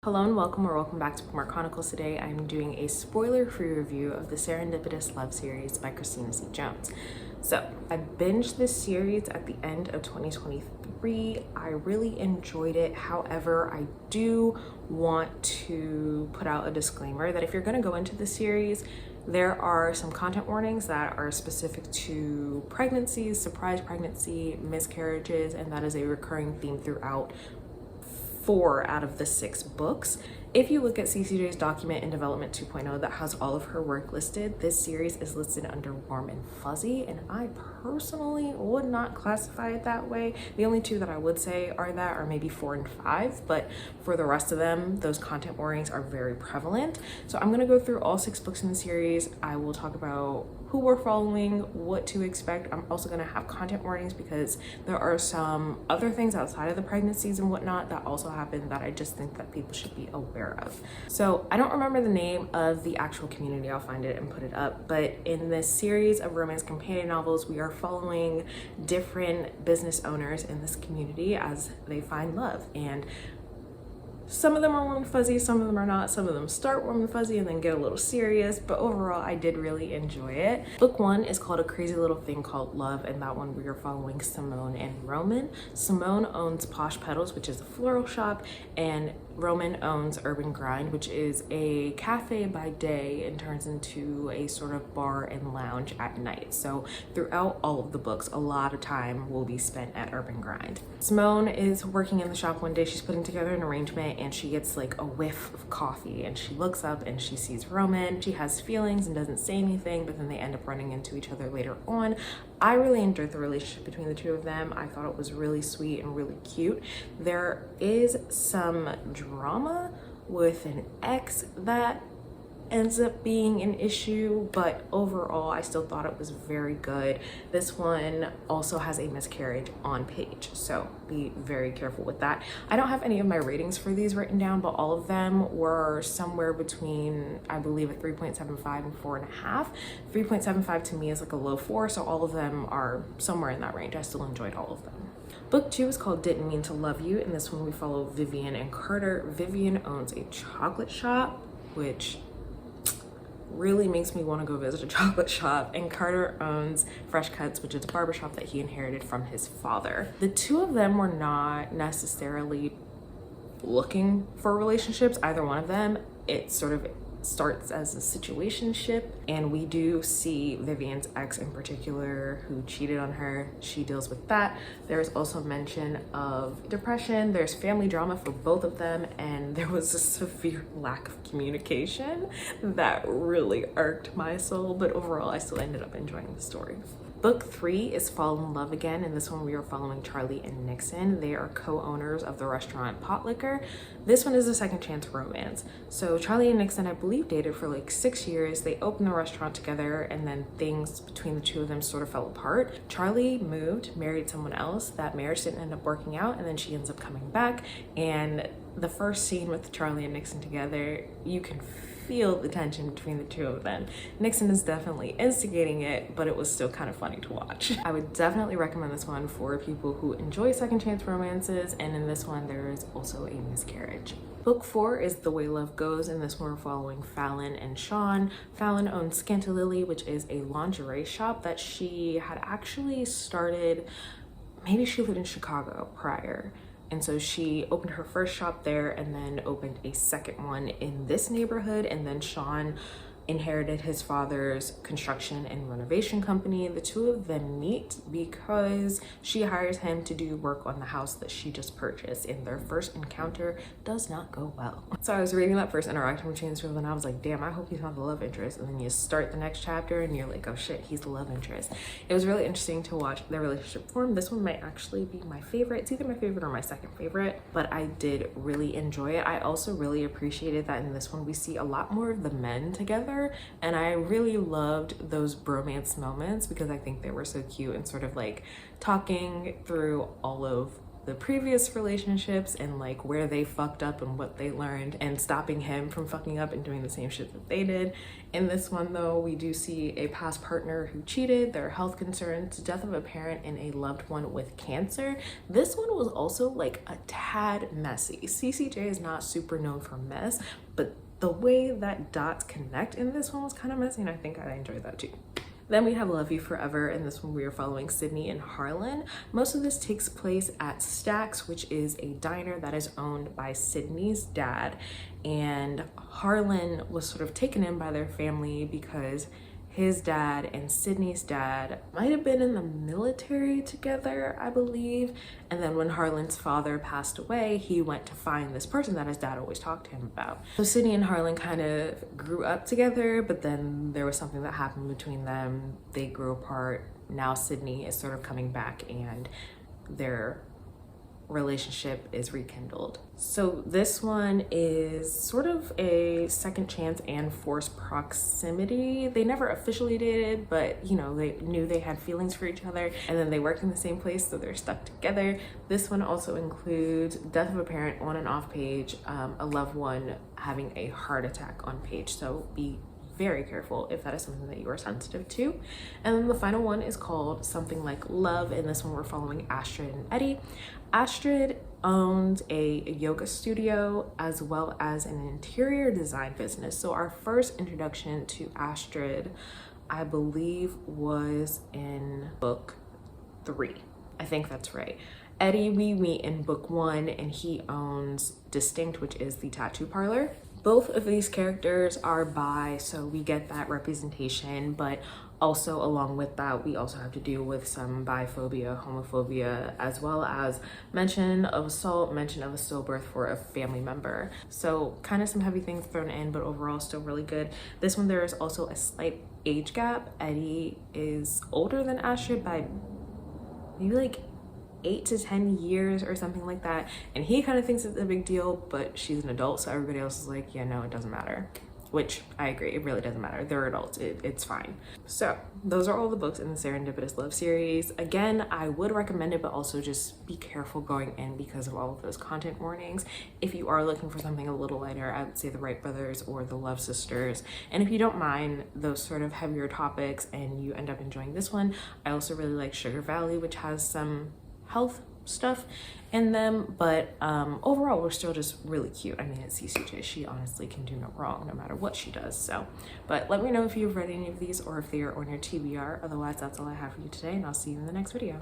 Hello and welcome back to Bookmark Chronicles. Today I'm doing a spoiler-free review of the Serendipitous love series by Christina C. Jones. So I binged this series at the end of 2023. I really enjoyed it. However, I do want to put out a disclaimer that if you're going to go into the series, there are some content warnings that are specific to pregnancies, surprise pregnancy, miscarriages, and that is a recurring theme throughout 4 out of the 6 books. If you look at CCJ's document in Development 2.0 that has all of her work listed, this series is listed under Warm and Fuzzy, and I personally would not classify it that way. The only 2 that I would say are that, or maybe 4 and 5, but for the rest of them, those content warnings are very prevalent. So I'm gonna go through all 6 books in the series. I will talk about who we're following, what to expect. I'm also gonna have content warnings because there are some other things outside of the pregnancies and whatnot that also happen that I just think that people should be aware of. So I don't remember the name of the actual community. I'll find it and put it up. But in this series of romance companion novels, we are following different business owners in this community as they find love. And some of them are warm and fuzzy, some of them are not. Some of them start warm and fuzzy and then get a little serious, but overall I did really enjoy it. Book 1 is called A Crazy Little Thing Called Love, and that one we are following Simone and Roman. Simone owns Posh Petals, which is a floral shop, and Roman owns Urban Grind, which is a cafe by day and turns into a sort of bar and lounge at night. So throughout all of the books, a lot of time will be spent at Urban Grind. Simone is working in the shop one day. She's putting together an arrangement and she gets like a whiff of coffee and she looks up and she sees Roman. She has feelings and doesn't say anything, but then they end up running into each other later on. I really enjoyed the relationship between the 2 of them. I thought it was really sweet and really cute. There is some drama with an ex that ends up being an issue, but overall I still thought it was very good. This one also has a miscarriage on page, so be very careful with that. I don't have any of my ratings for these written down, but all of them were somewhere between, I believe, a 3.75 and 4.5. 3.75 to me is like a low 4, so all of them are somewhere in that range. I still enjoyed all of them. Book 2 is called Didn't Mean to Love You. In this one we follow Vivienne and Carter. Vivienne owns a chocolate shop, which really makes me want to go visit a chocolate shop, and Carter owns Fresh Cuts, which is a barbershop that he inherited from his father. The 2 of them were not necessarily looking for relationships, either one of them. It sort of starts as a situationship, and we do see Vivienne's ex in particular who cheated on her. She deals with that. There's also mention of depression. There's family drama for both of them, and there was a severe lack of communication that really irked my soul, but overall I still ended up enjoying the story. Book 3 is Fall in Love Again. In this one, we are following Charlie and Nixon. They are co-owners of the restaurant Pot Liquor. This one is a second chance romance. So Charlie and Nixon, I believe, dated for like 6 years. They opened the restaurant together, and then things between the 2 of them sort of fell apart. Charlie moved, married someone else. That marriage didn't end up working out, and then she ends up coming back. And the first scene with Charlie and Nixon together, you can feel the tension between the 2 of them. Nixon is definitely instigating it, but it was still kind of funny to watch. I would definitely recommend this one for people who enjoy second chance romances, and in this one there is also a miscarriage. Book 4 is The Way Love Goes. In this one we're following Fallon and Sean. Fallon owns Scantilily, which is a lingerie shop that she had actually started, maybe she lived in Chicago prior. And so she opened her first shop there and then opened a second one in this neighborhood. And then Sean inherited his father's construction and renovation company. The 2 of them meet because she hires him to do work on the house that she just purchased, and their first encounter does not go well. So I was reading that first interaction between the 2 of them and I was like, damn, I hope he's not the love interest. And then you start the next chapter and you're like, oh shit, he's the love interest. It was really interesting to watch their relationship form. This one might actually be my favorite. It's either my favorite or my second favorite, but I did really enjoy it. I also really appreciated that in this one we see a lot more of the men together, and I really loved those bromance moments because I think they were so cute and sort of like talking through all of the previous relationships and like where they fucked up and what they learned, and stopping him from fucking up and doing the same shit that they did. In this one though, we do see a past partner who cheated, their health concerns, death of a parent, and a loved one with cancer. This one was also like a tad messy. CCJ is not super known for mess, but the way that dots connect in this one was kind of messy, and I think I enjoyed that too. Then we have Love You Forever. In this one, we are following Sydney and Harlan. Most of this takes place at Stack's, which is a diner that is owned by Sydney's dad. And Harlan was sort of taken in by their family because his dad and Sydney's dad might have been in the military together, I believe. And then when Harlan's father passed away, he went to find this person that his dad always talked to him about. So Sydney and Harlan kind of grew up together, but then there was something that happened between them. They grew apart. Now Sydney is sort of coming back and their relationship is rekindled. So this one is sort of a second chance and forced proximity. They never officially dated, but you know, they knew they had feelings for each other, and then they worked in the same place, so they're stuck together. This one also includes death of a parent on and off page, a loved one having a heart attack on page, so be very careful if that is something that you are sensitive to. And then the final one is called Something Like Love. In this one, we're following Astrid and Eddie. Astrid owns a yoga studio as well as an interior design business. So our first introduction to Astrid, I believe, was in book 3. I think that's right. Eddie, we meet in book 1, and he owns Distinct, which is the tattoo parlor. Both of these characters are bi, so we get that representation, but also along with that, we also have to deal with some biphobia, homophobia, as well as mention of assault, mention of a stillbirth for a family member. So kind of some heavy things thrown in, but overall still really good. This one, there is also a slight age gap. Eddie is older than Astrid by maybe like 8 to 10 years or something like that, and he kind of thinks it's a big deal, but she's an adult, so everybody else is like, yeah, no, it doesn't matter. Which I agree, it really doesn't matter. They're adults, it's fine. So those are all the books in the Serendipitous Love series. Again, I would recommend it, but also just be careful going in because of all of those content warnings. If you are looking for something a little lighter, I would say the Wright brothers or the Love sisters. And if you don't mind those sort of heavier topics and you end up enjoying this one, I also really like Sugar Valley, which has some health stuff in them, but overall we're still just really cute. I mean, it's CCJ, she honestly can do no wrong no matter what she does. So, but let me know if you've read any of these or if they are on your TBR. Otherwise, that's all I have for you today, and I'll see you in the next video.